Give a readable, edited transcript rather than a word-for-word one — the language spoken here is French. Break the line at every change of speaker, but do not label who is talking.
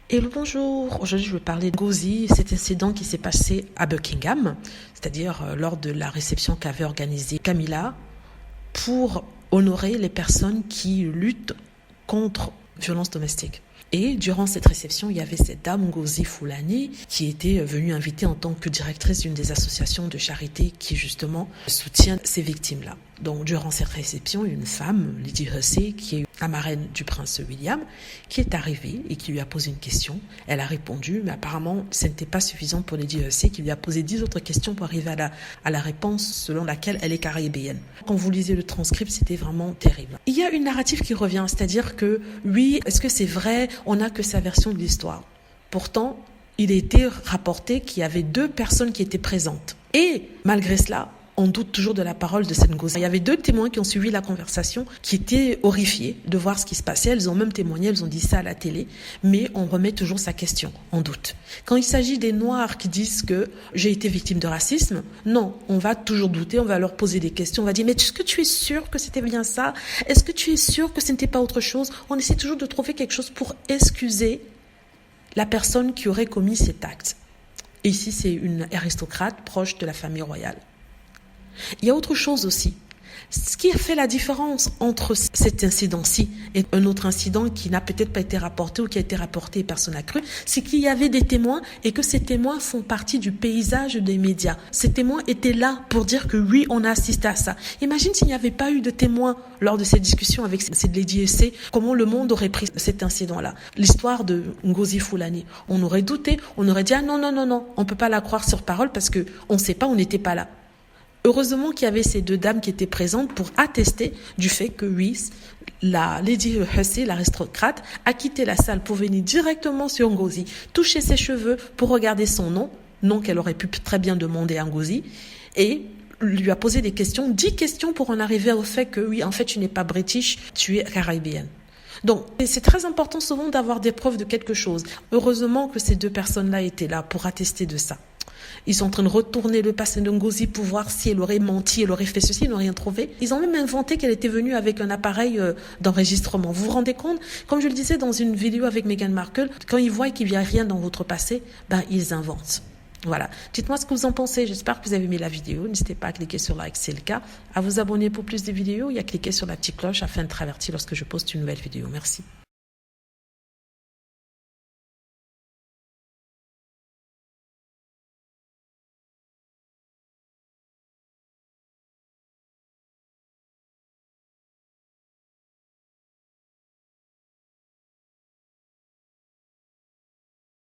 Hello, bonjour. Aujourd'hui, je vais parler de Ngozi, cet incident qui s'est passé à Buckingham, c'est-à-dire lors de la réception qu'avait organisée Camilla pour honorer les personnes qui luttent contre violences domestiques. Et durant cette réception, il y avait cette dame Ngozi Fulani qui était venue inviter en tant que directrice d'une des associations de charité qui justement soutient ces victimes-là. Donc durant cette réception, une femme, Lady Hussey, qui est la marraine du prince William, qui est arrivée et qui lui a posé une question. Elle a répondu, mais apparemment, ce n'était pas suffisant pour Lady Hussey, qui lui a posé 10 autres questions pour arriver à la réponse selon laquelle elle est caribéenne. Quand vous lisez le transcript, c'était vraiment terrible. Il y a une narrative qui revient, c'est-à-dire que, oui, est-ce que c'est vrai? On n'a que sa version de l'histoire. Pourtant, il a été rapporté qu'il y avait 2 personnes qui étaient présentes. Et malgré cela, on doute toujours de la parole de cette Ngozi. Il y avait 2 témoins qui ont suivi la conversation, qui étaient horrifiés de voir ce qui se passait. Elles ont même témoigné, elles ont dit ça à la télé, mais on remet toujours sa question, on doute. Quand il s'agit des Noirs qui disent que j'ai été victime de racisme, non, on va toujours douter, on va leur poser des questions, on va dire, mais est-ce que tu es sûr que c'était bien ça? Est-ce que tu es sûr que ce n'était pas autre chose? On essaie toujours de trouver quelque chose pour excuser la personne qui aurait commis cet acte. Et ici, c'est une aristocrate proche de la famille royale. Il y a autre chose aussi. Ce qui a fait la différence entre cet incident-ci et un autre incident qui n'a peut-être pas été rapporté ou qui a été rapporté et personne n'a cru, c'est qu'il y avait des témoins et que ces témoins font partie du paysage des médias. Ces témoins étaient là pour dire que oui, on a assisté à ça. Imagine s'il n'y avait pas eu de témoins lors de cette discussion avec cette Lady Hussey, comment le monde aurait pris cet incident-là. L'histoire de Ngozi Fulani. On aurait douté, on aurait dit ah non, on peut pas la croire sur parole parce que on ne sait pas, on n'était pas là. Heureusement qu'il y avait ces 2 dames qui étaient présentes pour attester du fait que oui, la Lady Hussey, l'aristocrate, a quitté la salle pour venir directement sur Ngozi, toucher ses cheveux pour regarder son nom qu'elle aurait pu très bien demander à Ngozi, et lui a posé des questions, 10 questions pour en arriver au fait que oui, en fait, tu n'es pas british, tu es caribéenne. Donc, c'est très important souvent d'avoir des preuves de quelque chose. Heureusement que ces 2 personnes-là étaient là pour attester de ça. Ils sont en train de retourner le passé de Ngozi pour voir si elle aurait menti, elle aurait fait ceci, ils n'ont rien trouvé. Ils ont même inventé qu'elle était venue avec un appareil d'enregistrement. Vous vous rendez compte? Comme je le disais dans une vidéo avec Meghan Markle, quand ils voient qu'il n'y a rien dans votre passé, ils inventent. Voilà. Dites-moi ce que vous en pensez. J'espère que vous avez aimé la vidéo. N'hésitez pas à cliquer sur like si c'est le cas, à vous abonner pour plus de vidéos et à cliquer sur la petite cloche afin d'être averti lorsque je poste une nouvelle vidéo. Merci.